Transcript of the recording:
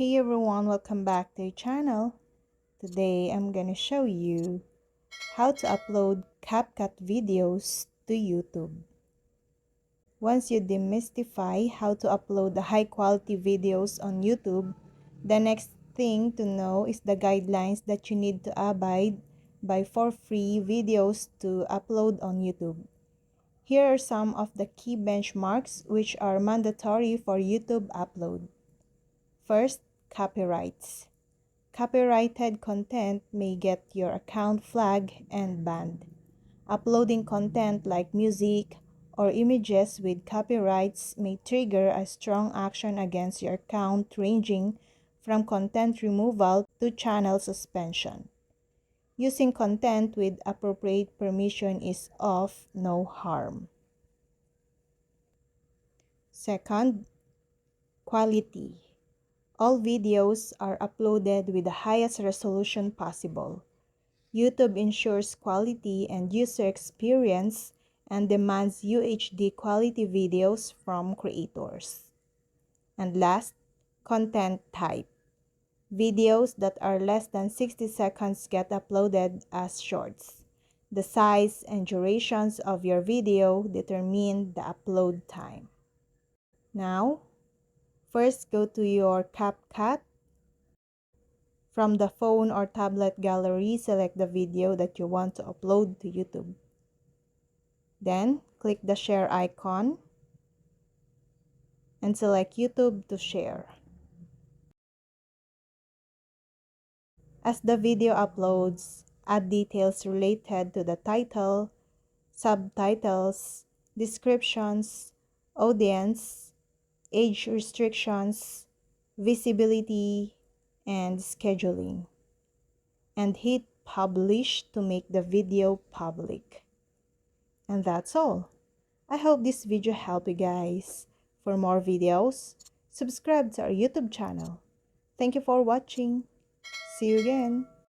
Hey everyone, welcome back to the channel. Today I'm gonna show you how to upload CapCut videos to YouTube. Once you demystify how to upload the high quality videos on YouTube, the next thing to know is the guidelines that you need to abide by for free videos to upload on YouTube. Here are some of the key benchmarks which are mandatory for YouTube upload. First, copyrights. Copyrighted content may get your account flagged and banned. Uploading content like music or images with copyrights may trigger a strong action against your account, ranging from content removal to channel suspension. Using content with appropriate permission is of no harm. Second, quality. All videos are uploaded with the highest resolution possible. YouTube ensures quality and user experience and demands UHD quality videos from creators. And last, content type. Videos that are less than 60 seconds get uploaded as shorts. The size and durations of your video determine the upload time. Now, first go to your CapCut. From the phone or tablet gallery, select the video that you want to upload to YouTube. Then, click the share icon and select YouTube to share. As the video uploads, add details related to the title, subtitles, descriptions, audience, age restrictions, visibility, and scheduling. And hit publish to make the video public. And that's all. I hope this video helped you guys. For more videos, subscribe to our YouTube channel. Thank you for watching. See you again.